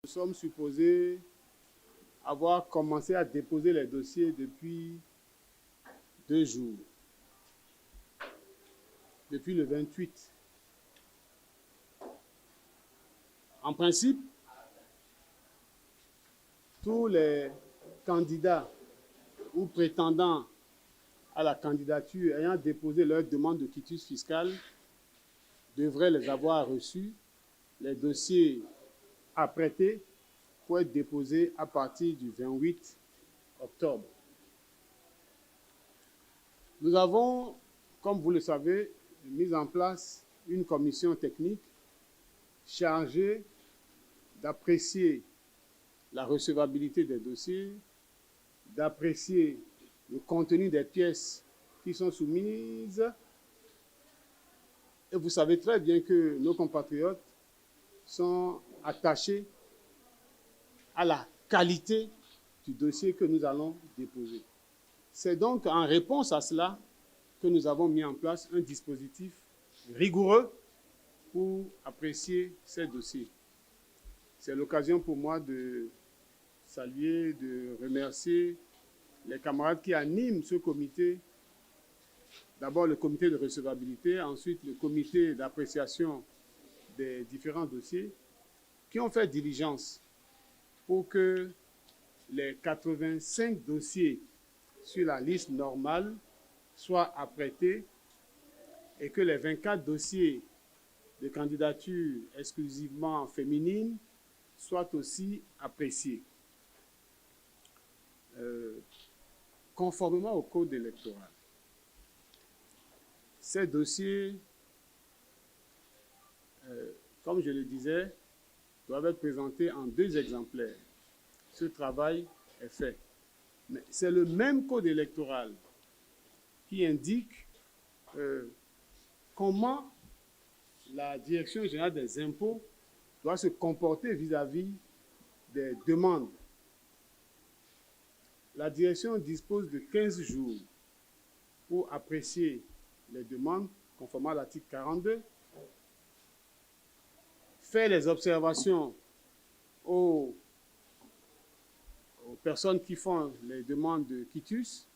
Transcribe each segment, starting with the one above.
Nous sommes supposés avoir commencé à déposer les dossiers depuis 2 jours, depuis le 28. En principe, tous les candidats ou prétendants à la candidature ayant déposé leur demande de quitus fiscal devraient les avoir reçus, les dossiers apprêtés pour être déposés à partir du 28 octobre. Nous avons, comme vous le savez, mis en place une commission technique chargée d'apprécier la recevabilité des dossiers, d'apprécier le contenu des pièces qui sont soumises. Et vous savez très bien que nos compatriotes sont attachés à la qualité du dossier que nous allons déposer. C'est donc en réponse à cela que nous avons mis en place un dispositif rigoureux pour apprécier ces dossiers. C'est l'occasion pour moi de saluer, de remercier les camarades qui animent ce comité. D'abord le comité de recevabilité, ensuite le comité d'appréciation des différents dossiers, qui ont fait diligence pour que les 85 dossiers sur la liste normale soient apprêtés et que les 24 dossiers de candidature exclusivement féminines soient aussi appréciés. Conformément au code électoral, ces dossiers, comme je le disais, doivent être présentés en 2 exemplaires. Ce travail est fait. Mais c'est le même code électoral qui indique comment la Direction générale des impôts doit se comporter vis-à-vis des demandes. La direction dispose de 15 jours pour apprécier les demandes conformément à l'article 42, faire les observations aux personnes qui font les demandes de quitus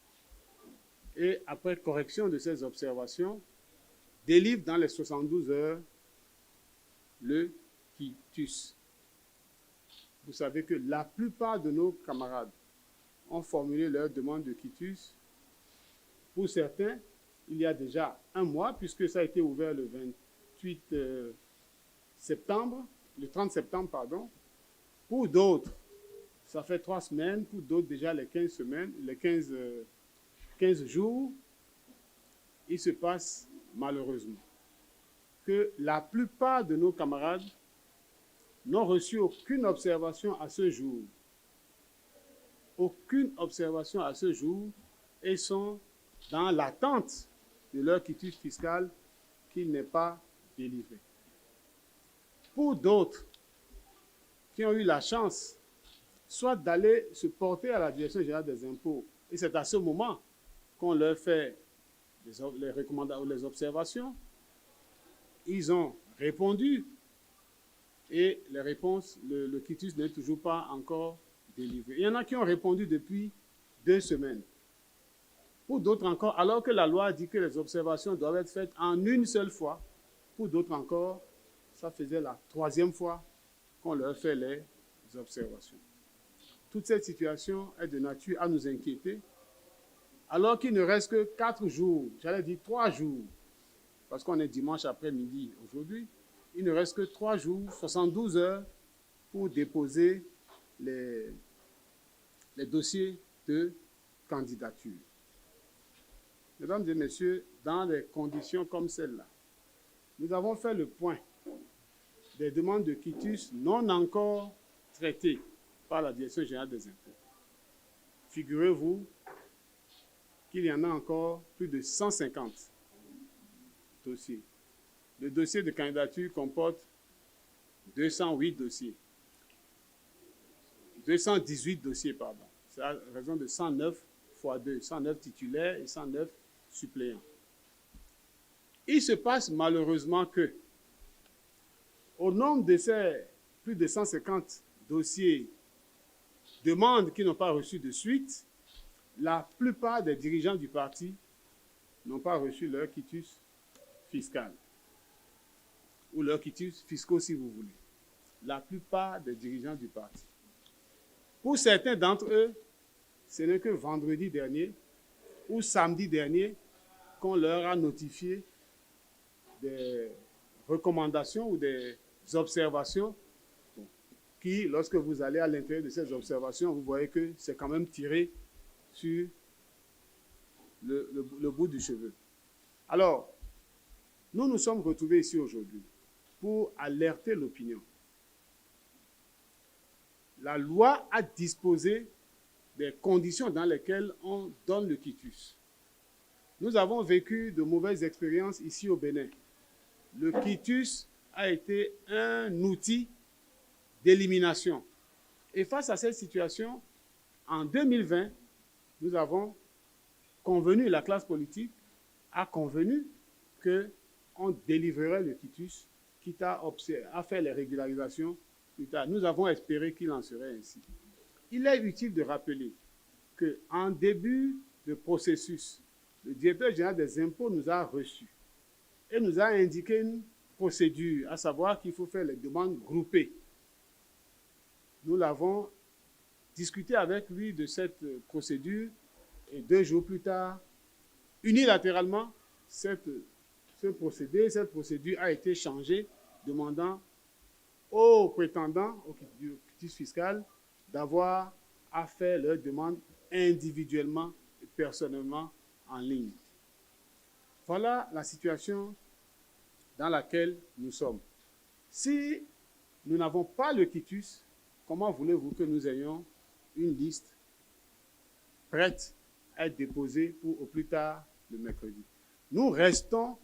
et après correction de ces observations, délivre dans les 72 heures le quitus. Vous savez que la plupart de nos camarades ont formulé leur demande de quitus. Pour certains, il y a déjà 1 mois, puisque ça a été ouvert le 28 septembre, le 30 septembre, pardon. Pour d'autres, ça fait 3 semaines, pour d'autres déjà les 15 semaines, les 15 jours. Il se passe malheureusement que la plupart de nos camarades n'ont reçu aucune observation à ce jour. Aucune observation à ce jour et sont dans l'attente de leur quitus fiscal qui n'est pas délivré. Pour d'autres qui ont eu la chance soit d'aller se porter à la Direction générale des impôts, et c'est à ce moment qu'on leur fait les recommandations, les observations, ils ont répondu et les réponses, le quitus n'est toujours pas encore délivré. Il y en a qui ont répondu depuis 2 semaines. Pour d'autres encore, alors que la loi dit que les observations doivent être faites en une seule fois, pour d'autres encore, ça faisait la 3e fois qu'on leur fait les observations. Toute cette situation est de nature à nous inquiéter, alors qu'il ne reste que 4 jours, j'allais dire 3 jours, parce qu'on est dimanche après-midi aujourd'hui, il ne reste que 3 jours, 72 heures pour déposer les dossiers de candidature. Mesdames et messieurs, dans des conditions comme celle-là, nous avons fait le point des demandes de quitus non encore traitées par la Direction générale des impôts. Figurez-vous qu'il y en a encore plus de 150 dossiers. Le dossier de candidature comporte 208 dossiers. 218 dossiers, pardon. C'est à raison de 109 fois 2, 109 titulaires et 109 suppléants. Il se passe malheureusement que, au nombre de ces plus de 150 dossiers, demandes qui n'ont pas reçu de suite, la plupart des dirigeants du parti n'ont pas reçu leur quitus fiscal ou leurs quitus fiscaux si vous voulez. La plupart des dirigeants du parti. Pour certains d'entre eux, ce n'est que vendredi dernier ou samedi dernier qu'on leur a notifié des recommandations ou des observations qui, lorsque vous allez à l'intérieur de ces observations, vous voyez que c'est quand même tiré sur le bout du cheveu. Alors, nous nous sommes retrouvés ici aujourd'hui pour alerter l'opinion. La loi a disposé des conditions dans lesquelles on donne le quitus. Nous avons vécu de mauvaises expériences ici au Bénin. Le quitus a été un outil d'élimination. Et face à cette situation, en 2020, nous avons convenu, la classe politique a convenu qu'on délivrerait le quitus, quitte à faire les régularisations plus tard. Nous avons espéré qu'il en serait ainsi. Il est utile de rappeler qu'en début de processus, le directeur général des impôts nous a reçus et nous a indiqué une procédure, à savoir qu'il faut faire les demandes groupées. Nous l'avons discuté avec lui de cette procédure et 2 jours plus tard, unilatéralement, cette procédure a été changée, demandant aux prétendants au quitus fiscal d'avoir à faire leurs demandes individuellement et personnellement en ligne. Voilà la situation dans laquelle nous sommes. Si nous n'avons pas le quitus, comment voulez-vous que nous ayons une liste prête à être déposée pour au plus tard le mercredi? Nous restons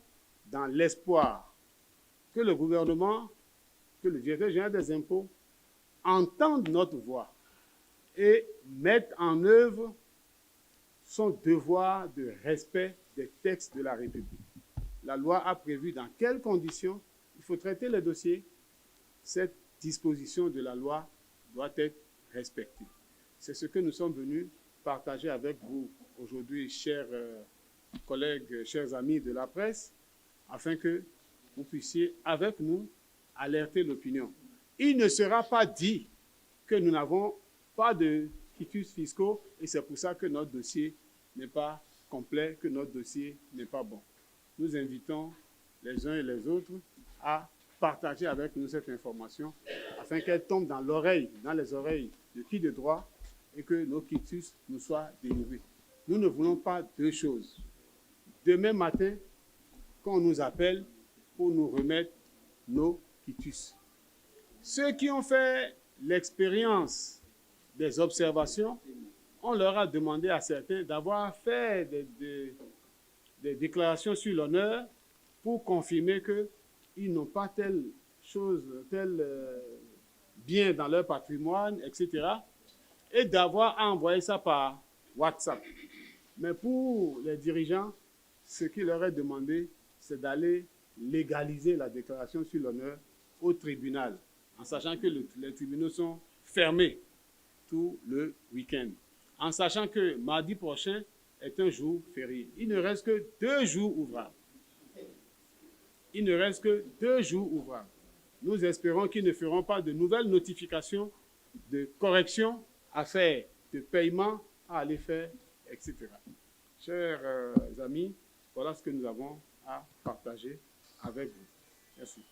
dans l'espoir que le gouvernement, que le directeur général des impôts entende notre voix et mette en œuvre son devoir de respect des textes de la République. La loi a prévu dans quelles conditions il faut traiter les dossiers. Cette disposition de la loi doit être respectée. C'est ce que nous sommes venus partager avec vous aujourd'hui, chers collègues, chers amis de la presse, afin que vous puissiez, avec nous, alerter l'opinion. Il ne sera pas dit que nous n'avons pas de quitus fiscaux et c'est pour ça que notre dossier n'est pas complet, que notre dossier n'est pas bon. Nous invitons les uns et les autres à partager avec nous cette information afin qu'elle tombe dans les oreilles de qui de droit et que nos quitus nous soient délivrés. Nous ne voulons pas 2 choses. Demain matin, qu'on nous appelle pour nous remettre nos quitus. Ceux qui ont fait l'expérience des observations, on leur a demandé à certains d'avoir fait des déclarations sur l'honneur pour confirmer qu'ils n'ont pas telle chose, tel bien dans leur patrimoine, etc. et d'avoir envoyé ça par WhatsApp. Mais pour les dirigeants, ce qui leur est demandé, c'est d'aller légaliser la déclaration sur l'honneur au tribunal, en sachant que les tribunaux sont fermés tout le week-end, en sachant que mardi prochain est un jour férié. Il ne reste que 2 jours ouvrables. Il ne reste que 2 jours ouvrables. Nous espérons qu'ils ne feront pas de nouvelles notifications de correction à faire, de paiement à aller faire, etc. Chers amis, voilà ce que nous avons à partager avec vous. Merci.